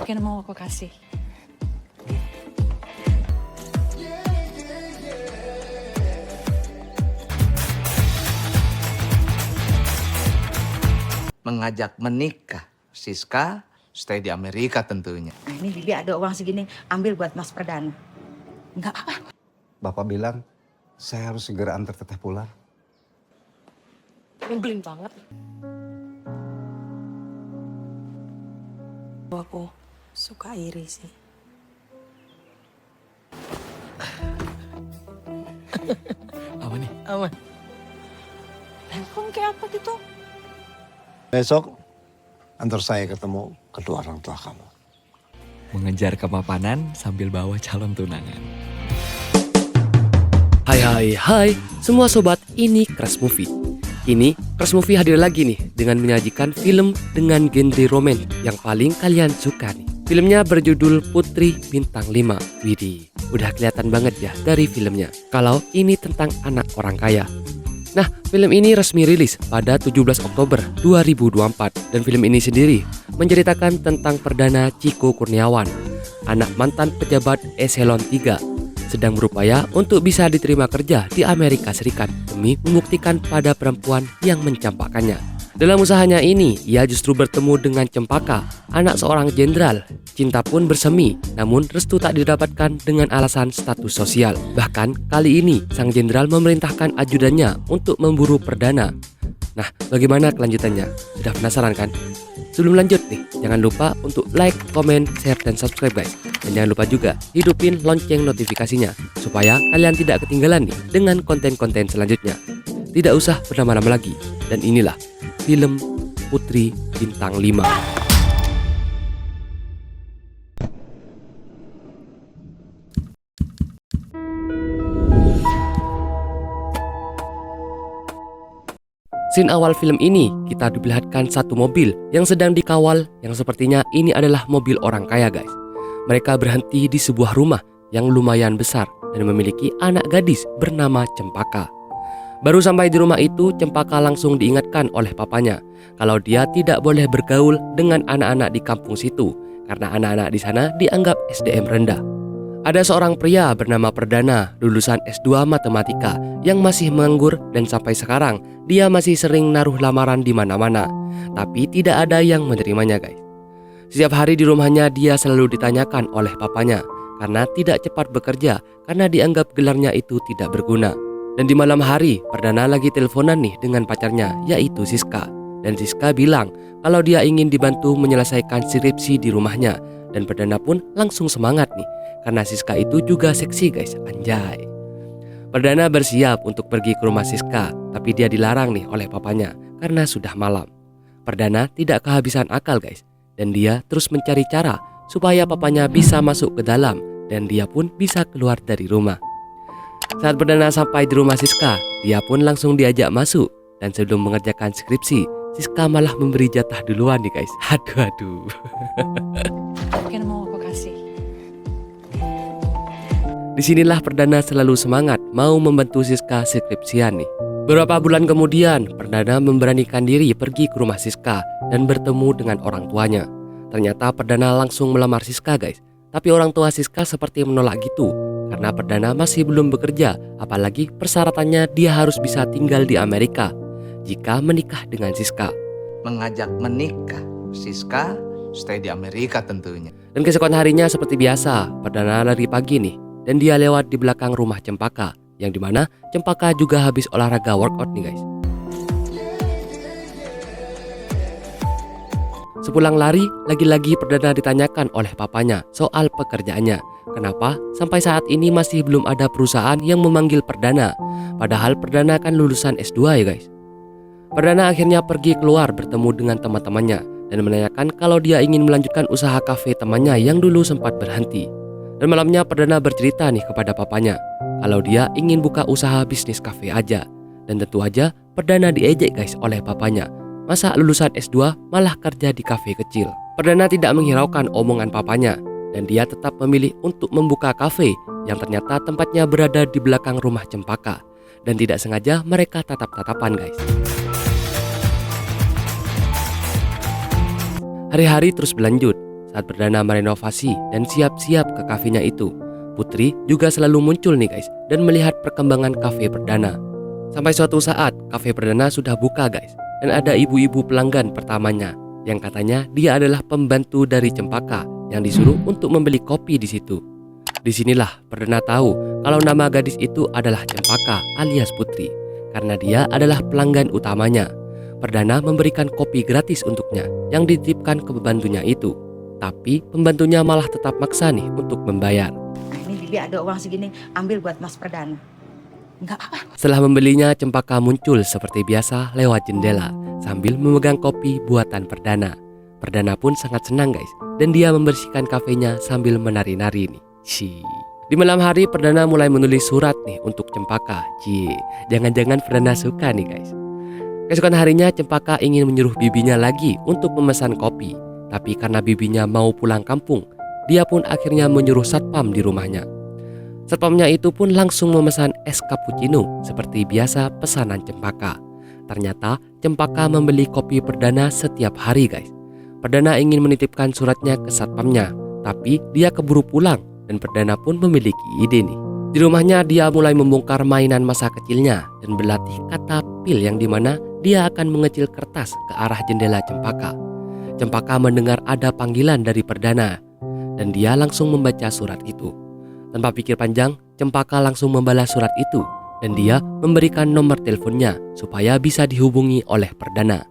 Mungkin mau aku kasih. Mengajak menikah. Siska stay di Amerika tentunya. Nah, ini Bibi ada uang segini, ambil buat Mas Perdana. Enggak apa-apa. Bapak bilang saya harus segera antar teteh pulang. Nyebelin banget. Aku suka iri sih. Apa nih? Aman. Handphone kayak apa gitu? Besok antar saya ketemu kedua orang tua kamu. Mengejar kemapanan sambil bawa calon tunangan. Hai semua sobat, ini Crush Movie. Kini Crush Movie hadir lagi nih dengan menyajikan film dengan genre romen yang paling kalian suka nih. Filmnya berjudul Putri Bintang 5. Widih, udah kelihatan banget ya dari filmnya kalau ini tentang anak orang kaya. Nah, film ini resmi rilis pada 17 Oktober 2024 dan film ini sendiri menceritakan tentang Perdana Chico Kurniawan, anak mantan pejabat Eselon 3, sedang berupaya untuk bisa diterima kerja di Amerika Serikat demi membuktikan pada perempuan yang mencampakkannya. Dalam usahanya ini, ia justru bertemu dengan Cempaka, anak seorang jenderal. Cinta pun bersemi, namun restu tak didapatkan dengan alasan status sosial. Bahkan kali ini, sang jenderal memerintahkan ajudannya untuk memburu Perdana. Nah, bagaimana kelanjutannya? Sudah penasaran kan? Sebelum lanjut nih, jangan lupa untuk like, komen, share, dan subscribe guys. Dan jangan lupa juga hidupin lonceng notifikasinya supaya kalian tidak ketinggalan nih dengan konten-konten selanjutnya. Tidak usah berlama-lama lagi. Dan inilah film Putri Bintang 5. Scene awal film ini, kita diperlihatkan satu mobil yang sedang dikawal yang sepertinya ini adalah mobil orang kaya guys. Mereka berhenti di sebuah rumah yang lumayan besar dan memiliki anak gadis bernama Cempaka. Baru sampai di rumah itu, Cempaka langsung diingatkan oleh papanya kalau dia tidak boleh bergaul dengan anak-anak di kampung situ karena anak-anak di sana dianggap SDM rendah. Ada seorang pria bernama Perdana, lulusan S2 Matematika yang masih menganggur dan sampai sekarang dia masih sering naruh lamaran di mana-mana, tapi tidak ada yang menerimanya guys. Setiap hari di rumahnya dia selalu ditanyakan oleh papanya karena tidak cepat bekerja karena dianggap gelarnya itu tidak berguna. Dan di malam hari, Perdana lagi teleponan nih dengan pacarnya, yaitu Siska. Dan Siska bilang kalau dia ingin dibantu menyelesaikan skripsi di rumahnya. Dan Perdana pun langsung semangat nih, karena Siska itu juga seksi guys, anjay. Perdana bersiap untuk pergi ke rumah Siska, tapi dia dilarang nih oleh papanya, karena sudah malam. Perdana tidak kehabisan akal guys, dan dia terus mencari cara supaya papanya bisa masuk ke dalam, dan dia pun bisa keluar dari rumah. Saat Perdana sampai di rumah Siska, dia pun langsung diajak masuk. Dan sebelum mengerjakan skripsi, Siska malah memberi jatah duluan nih guys. Aduh. Mungkin mau aku kasih. Disinilah Perdana selalu semangat mau membantu Siska skripsian nih. Beberapa bulan kemudian, Perdana memberanikan diri pergi ke rumah Siska dan bertemu dengan orang tuanya. Ternyata Perdana langsung melamar Siska guys. Tapi orang tua Siska seperti menolak gitu. Karena Perdana masih belum bekerja, apalagi persyaratannya dia harus bisa tinggal di Amerika jika menikah dengan Siska. Mengajak menikah. Siska stay di Amerika tentunya. Dan keesokan harinya seperti biasa, Perdana lari pagi nih, dan dia lewat di belakang rumah Cempaka, yang dimana Cempaka juga habis olahraga workout nih guys. Sepulang lari, lagi-lagi Perdana ditanyakan oleh papanya soal pekerjaannya. Kenapa sampai saat ini masih belum ada perusahaan yang memanggil Perdana? Padahal Perdana kan lulusan S2 ya guys. Perdana akhirnya pergi keluar bertemu dengan teman-temannya dan menanyakan kalau dia ingin melanjutkan usaha kafe temannya yang dulu sempat berhenti. Dan malamnya Perdana bercerita nih kepada papanya kalau dia ingin buka usaha bisnis kafe aja. Dan tentu aja Perdana diejek guys oleh papanya. Masa lulusan S2 malah kerja di kafe kecil? Perdana tidak menghiraukan omongan papanya dan dia tetap memilih untuk membuka kafe yang ternyata tempatnya berada di belakang rumah Cempaka. Dan tidak sengaja mereka tatap-tatapan guys. Hari-hari terus berlanjut saat Perdana merenovasi dan siap-siap ke kafenya itu, Putri juga selalu muncul nih guys dan melihat perkembangan kafe Perdana. Sampai suatu saat kafe Perdana sudah buka guys, dan ada ibu-ibu pelanggan pertamanya yang katanya dia adalah pembantu dari Cempaka yang disuruh untuk membeli kopi di situ. Disinilah Perdana tahu kalau nama gadis itu adalah Cempaka alias Putri, karena dia adalah pelanggan utamanya. Perdana memberikan kopi gratis untuknya yang dititipkan ke pembantunya itu. Tapi pembantunya malah tetap maksa nih untuk membayar. Nah, ini Bibi ada uang segini, ambil buat Mas Perdana. Enggak apa. Setelah membelinya, Cempaka muncul seperti biasa lewat jendela sambil memegang kopi buatan Perdana. Perdana pun sangat senang guys, dan dia membersihkan kafenya sambil menari-nari nih. Di malam hari Perdana mulai menulis surat nih untuk Cempaka. Jangan-jangan Perdana suka nih guys. Keesokan harinya Cempaka ingin menyuruh bibinya lagi untuk memesan kopi. Tapi karena bibinya mau pulang kampung, dia pun akhirnya menyuruh satpam di rumahnya. Satpamnya itu pun langsung memesan es cappuccino seperti biasa pesanan Cempaka. Ternyata Cempaka membeli kopi Perdana setiap hari guys. Perdana ingin menitipkan suratnya ke satpamnya, tapi dia keburu pulang dan Perdana pun memiliki ide nih. Di rumahnya dia mulai membongkar mainan masa kecilnya dan berlatih kata pil yang dimana dia akan mengecil kertas ke arah jendela Cempaka. Cempaka mendengar ada panggilan dari Perdana dan dia langsung membaca surat itu. Tanpa pikir panjang, Cempaka langsung membalas surat itu dan dia memberikan nomor teleponnya supaya bisa dihubungi oleh Perdana.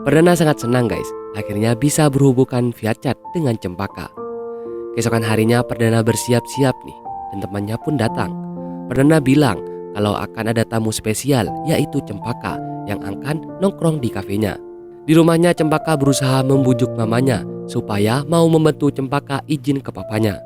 Perdana sangat senang guys, akhirnya bisa berhubungan via chat dengan Cempaka. Keesokan harinya Perdana bersiap-siap nih dan temannya pun datang. Perdana bilang kalau akan ada tamu spesial yaitu Cempaka yang akan nongkrong di kafenya. Di rumahnya Cempaka berusaha membujuk mamanya supaya mau membantu Cempaka izin ke papanya.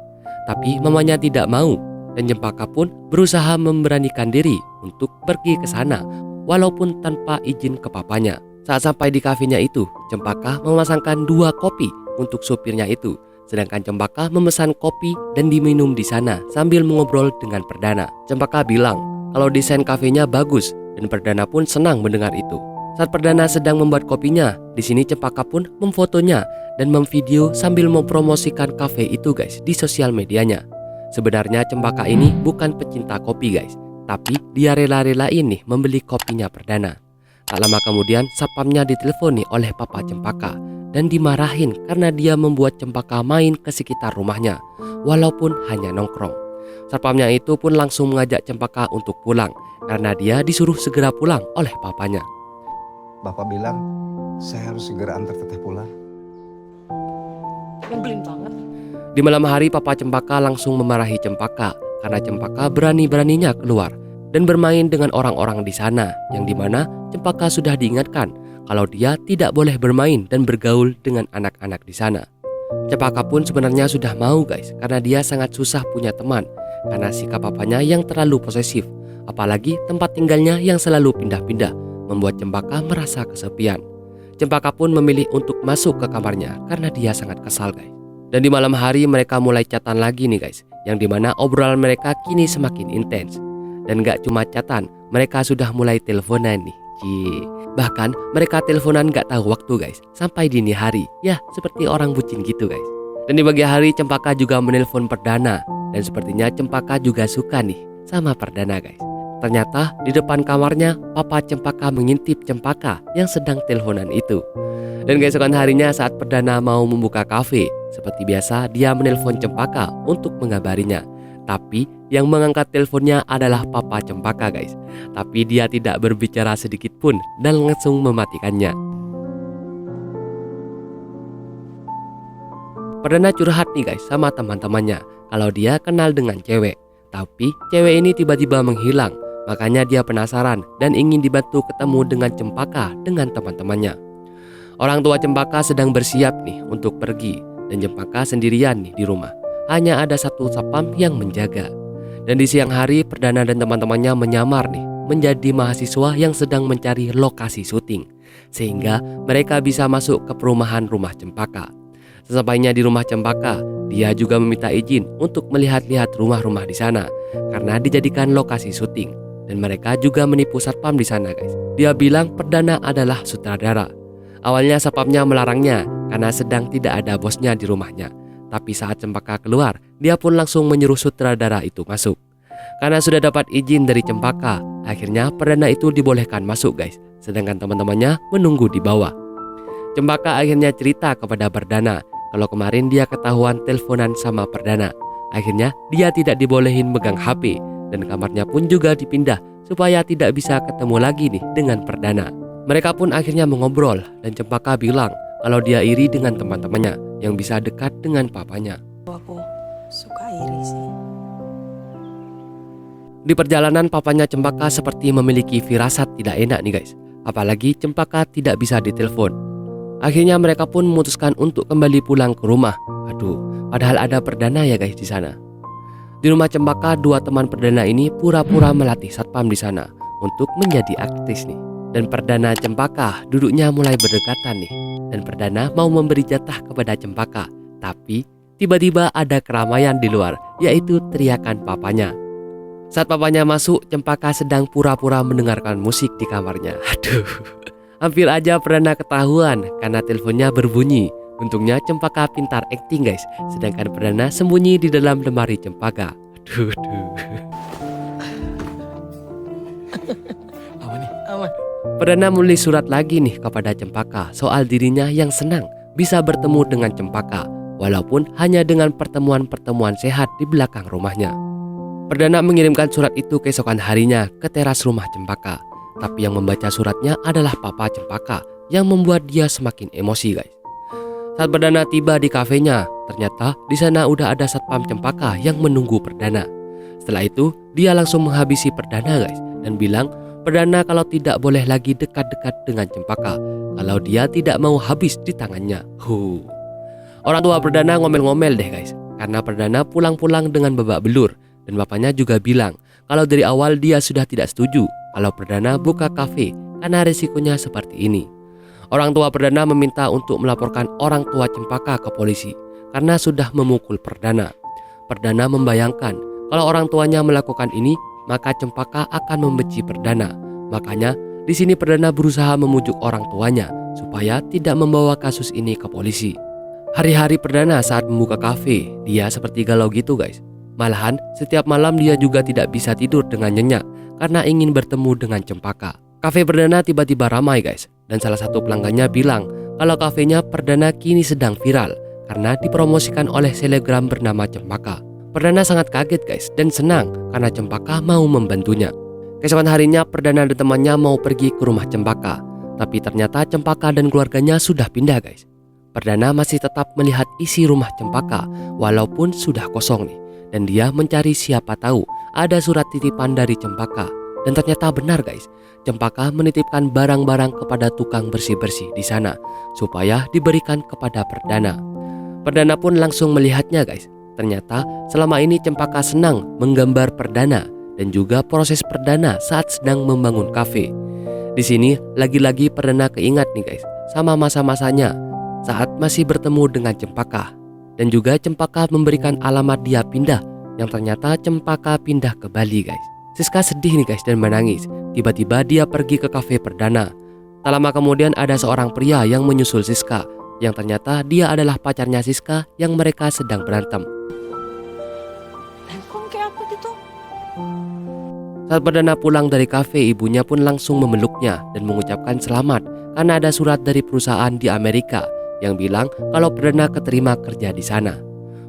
Tapi mamanya tidak mau dan Cempaka pun berusaha memberanikan diri untuk pergi ke sana walaupun tanpa izin ke papanya. Saat sampai di kafenya itu, Cempaka memasangkan 2 kopi untuk supirnya itu. Sedangkan Cempaka memesan kopi dan diminum di sana sambil mengobrol dengan Perdana. Cempaka bilang kalau desain kafenya bagus dan Perdana pun senang mendengar itu. Saat Perdana sedang membuat kopinya, di sini Cempaka pun memfotonya dan memvideo sambil mempromosikan kafe itu guys di sosial medianya. Sebenarnya Cempaka ini bukan pecinta kopi guys, tapi dia rela-relain nih membeli kopinya Perdana. Tak lama kemudian satpamnya diteleponi oleh papa Cempaka dan dimarahin karena dia membuat Cempaka main ke sekitar rumahnya walaupun hanya nongkrong. Satpamnya itu pun langsung mengajak Cempaka untuk pulang karena dia disuruh segera pulang oleh papanya. Bapak bilang, saya harus segera antar teteh pulang. Nyebelin banget. Di malam hari papa Cempaka langsung memarahi Cempaka karena Cempaka berani-beraninya keluar dan bermain dengan orang-orang di sana yang dimana Cempaka sudah diingatkan kalau dia tidak boleh bermain dan bergaul dengan anak-anak di sana. Cempaka pun sebenarnya sudah mau guys karena dia sangat susah punya teman karena sikap papanya yang terlalu posesif, apalagi tempat tinggalnya yang selalu pindah-pindah membuat Cempaka merasa kesepian. Cempaka pun memilih untuk masuk ke kamarnya karena dia sangat kesal guys. Dan di malam hari mereka mulai chatan lagi nih guys, yang dimana obrolan mereka kini semakin intens. Dan gak cuma chatan, mereka sudah mulai teleponan nih. Bahkan mereka teleponan gak tahu waktu guys, sampai dini hari. Ya seperti orang bucin gitu guys. Dan di pagi hari Cempaka juga menelpon Perdana. Dan sepertinya Cempaka juga suka nih sama Perdana guys. Ternyata di depan kamarnya papa Cempaka mengintip Cempaka yang sedang teleponan itu. Dan keesokan harinya saat Perdana mau membuka kafe, seperti biasa dia menelpon Cempaka untuk mengabarinya. Tapi yang mengangkat teleponnya adalah papa Cempaka guys. Tapi dia tidak berbicara sedikit pun dan langsung mematikannya. Perdana curhat nih guys sama teman-temannya kalau dia kenal dengan cewek. Tapi cewek ini tiba-tiba menghilang. Makanya dia penasaran dan ingin dibantu ketemu dengan Cempaka dengan teman-temannya. Orang tua Cempaka sedang bersiap nih untuk pergi dan Cempaka sendirian nih di rumah. Hanya ada satu satpam yang menjaga. Dan di siang hari Perdana dan teman-temannya menyamar nih menjadi mahasiswa yang sedang mencari lokasi syuting, sehingga mereka bisa masuk ke perumahan rumah Cempaka. Sesampainya di rumah Cempaka, dia juga meminta izin untuk melihat-lihat rumah-rumah di sana karena dijadikan lokasi syuting. Dan mereka juga menipu satpam di sana guys. Dia bilang Perdana adalah sutradara. Awalnya satpamnya melarangnya karena sedang tidak ada bosnya di rumahnya. Tapi saat Cempaka keluar, dia pun langsung menyuruh sutradara itu masuk. Karena sudah dapat izin dari Cempaka, akhirnya perdana itu dibolehkan masuk guys, sedangkan teman-temannya menunggu di bawah. Cempaka akhirnya cerita kepada perdana kalau kemarin dia ketahuan teleponan sama perdana. Akhirnya dia tidak dibolehin megang HP dan kamarnya pun juga dipindah supaya tidak bisa ketemu lagi nih dengan perdana. Mereka pun akhirnya mengobrol dan Cempaka bilang kalau dia iri dengan teman-temannya yang bisa dekat dengan papanya. Aku suka iri sih. Di perjalanan papanya Cempaka seperti memiliki firasat tidak enak nih guys. Apalagi Cempaka tidak bisa ditelepon. Akhirnya mereka pun memutuskan untuk kembali pulang ke rumah. Aduh, padahal ada perdana ya guys di sana. Di rumah Cempaka, dua teman perdana ini pura-pura melatih satpam di sana untuk menjadi artis nih. Dan perdana Cempaka duduknya mulai berdekatan nih. Dan perdana mau memberi jatah kepada Cempaka. Tapi tiba-tiba ada keramaian di luar, yaitu teriakan papanya. Saat papanya masuk, Cempaka sedang pura-pura mendengarkan musik di kamarnya. Aduh, hampir aja perdana ketahuan karena teleponnya berbunyi. Untungnya Cempaka pintar acting guys, sedangkan perdana sembunyi di dalam lemari Cempaka. Aduh. Apa nih? Perdana menulis surat lagi nih kepada Cempaka soal dirinya yang senang bisa bertemu dengan Cempaka, walaupun hanya dengan pertemuan-pertemuan sehat di belakang rumahnya. Perdana mengirimkan surat itu keesokan harinya ke teras rumah Cempaka, tapi yang membaca suratnya adalah papa Cempaka yang membuat dia semakin emosi guys. Saat perdana tiba di kafenya, ternyata di sana udah ada satpam Cempaka yang menunggu perdana. Setelah itu, dia langsung menghabisi perdana guys dan bilang perdana kalau tidak boleh lagi dekat-dekat dengan Cempaka kalau dia tidak mau habis di tangannya. Orang tua perdana ngomel-ngomel deh guys, karena perdana pulang-pulang dengan babak belur dan bapaknya juga bilang kalau dari awal dia sudah tidak setuju kalau perdana buka kafe karena risikonya seperti ini. Orang tua perdana meminta untuk melaporkan orang tua Cempaka ke polisi karena sudah memukul perdana. Perdana membayangkan kalau orang tuanya melakukan ini, maka Cempaka akan membenci perdana. Makanya di sini perdana berusaha memujuk orang tuanya supaya tidak membawa kasus ini ke polisi. Hari-hari perdana saat membuka kafe, dia seperti galau gitu guys. Malahan setiap malam dia juga tidak bisa tidur dengan nyenyak karena ingin bertemu dengan Cempaka. Kafe perdana tiba-tiba ramai guys, dan salah satu pelanggannya bilang kalau kafenya perdana kini sedang viral karena dipromosikan oleh selebgram bernama Cempaka. Perdana sangat kaget guys dan senang karena Cempaka mau membantunya. Keesokan harinya perdana dan temannya mau pergi ke rumah Cempaka, tapi ternyata Cempaka dan keluarganya sudah pindah guys. Perdana masih tetap melihat isi rumah Cempaka walaupun sudah kosong nih, dan dia mencari siapa tahu ada surat titipan dari Cempaka. Dan ternyata benar guys, Cempaka menitipkan barang-barang kepada tukang bersih-bersih di sana supaya diberikan kepada perdana. Perdana pun langsung melihatnya guys. Ternyata selama ini Cempaka senang menggambar perdana dan juga proses perdana saat sedang membangun kafe. Di sini lagi-lagi perdana keingat nih guys sama masa-masanya saat masih bertemu dengan Cempaka. Dan juga Cempaka memberikan alamat dia pindah, yang ternyata Cempaka pindah ke Bali guys. Siska sedih nih guys dan menangis. Tiba-tiba dia pergi ke kafe perdana. Tak lama kemudian ada seorang pria yang menyusul Siska, yang ternyata dia adalah pacarnya Siska yang mereka sedang berantem. Kung kayak apa gitu? Saat perdana pulang dari kafe, ibunya pun langsung memeluknya dan mengucapkan selamat karena ada surat dari perusahaan di Amerika yang bilang kalau perdana keterima kerja di sana.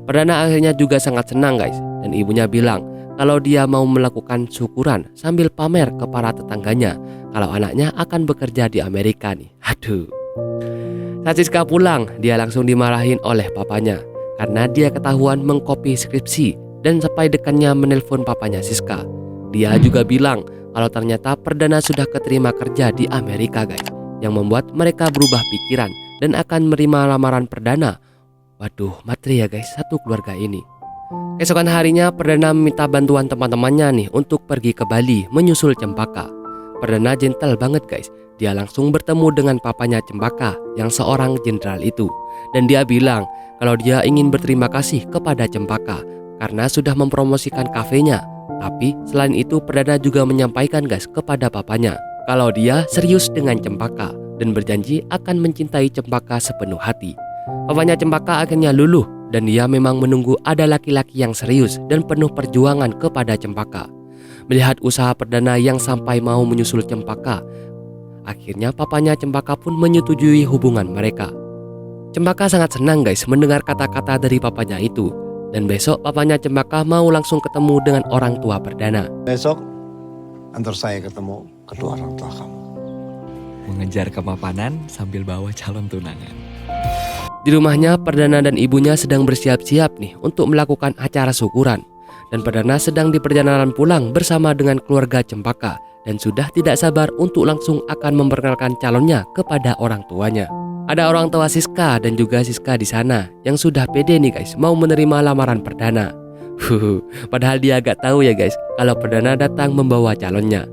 Perdana akhirnya juga sangat senang guys, dan ibunya bilang kalau dia mau melakukan syukuran sambil pamer ke para tetangganya kalau anaknya akan bekerja di Amerika nih. Aduh. Saat Siska pulang, dia langsung dimarahin oleh papanya karena dia ketahuan mengcopy skripsi dan sampai dekannya menelpon papanya Siska. Dia juga bilang kalau ternyata perdana sudah keterima kerja di Amerika guys, yang membuat mereka berubah pikiran dan akan menerima lamaran perdana. Waduh, materi ya guys, satu keluarga ini. Keesokan harinya perdana meminta bantuan teman-temannya nih untuk pergi ke Bali menyusul Cempaka. Perdana gentle banget guys. Dia langsung bertemu dengan papanya Cempaka yang seorang jenderal itu. Dan dia bilang kalau dia ingin berterima kasih kepada Cempaka karena sudah mempromosikan kafenya. Tapi selain itu perdana juga menyampaikan guys kepada papanya kalau dia serius dengan Cempaka dan berjanji akan mencintai Cempaka sepenuh hati. Papanya Cempaka akhirnya luluh dan dia memang menunggu ada laki-laki yang serius dan penuh perjuangan kepada Cempaka. Melihat usaha perdana yang sampai mau menyusul Cempaka, akhirnya papanya Cempaka pun menyetujui hubungan mereka. Cempaka sangat senang guys mendengar kata-kata dari papanya itu. Dan besok papanya Cempaka mau langsung ketemu dengan orang tua perdana. Besok antar saya ketemu kedua orang tua kamu. Mengejar kemapanan sambil bawa calon tunangan. Di rumahnya, Perdana dan ibunya sedang bersiap-siap nih untuk melakukan acara syukuran. Dan Perdana sedang di perjalanan pulang bersama dengan keluarga Cempaka dan sudah tidak sabar untuk langsung akan memperkenalkan calonnya kepada orang tuanya. Ada orang tua Siska dan juga Siska di sana yang sudah pede nih guys mau menerima lamaran Perdana. Padahal dia agak tahu ya guys kalau Perdana datang membawa calonnya.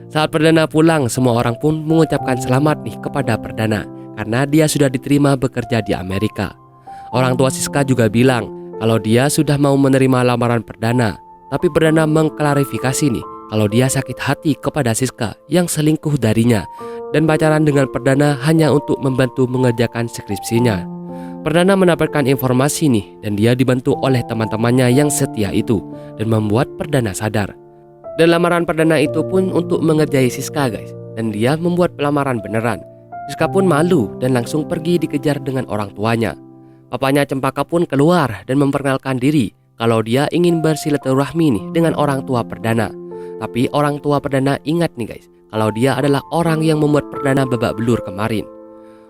Saat Perdana pulang, semua orang pun mengucapkan selamat nih kepada Perdana karena dia sudah diterima bekerja di Amerika. Orang tua Siska juga bilang kalau dia sudah mau menerima lamaran Perdana, tapi Perdana mengklarifikasi nih kalau dia sakit hati kepada Siska yang selingkuh darinya dan pacaran dengan Perdana hanya untuk membantu mengerjakan skripsinya. Perdana mendapatkan informasi nih dan dia dibantu oleh teman-temannya yang setia itu dan membuat Perdana sadar. Dan lamaran Perdana itu pun untuk mengerjai Siska guys, dan dia membuat pelamaran beneran. Siska pun malu dan langsung pergi dikejar dengan orang tuanya. Papanya Cempaka pun keluar dan memperkenalkan diri kalau dia ingin bersilaturahmi nih dengan orang tua Perdana. Tapi orang tua Perdana ingat nih guys kalau dia adalah orang yang membuat Perdana babak belur kemarin.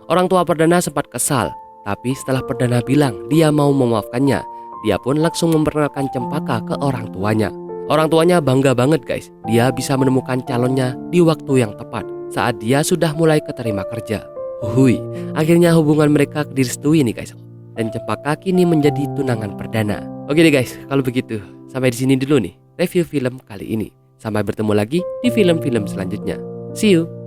Orang tua Perdana sempat kesal, tapi setelah Perdana bilang dia mau memaafkannya, dia pun langsung memperkenalkan Cempaka ke orang tuanya. Orang tuanya bangga banget guys, dia bisa menemukan calonnya di waktu yang tepat saat dia sudah mulai keterima kerja. Akhirnya hubungan mereka direstui nih guys. Dan Cempaka kini menjadi tunangan Perdana. Oke deh guys, kalau begitu sampai di sini dulu nih review film kali ini. Sampai bertemu lagi di film-film selanjutnya. See you.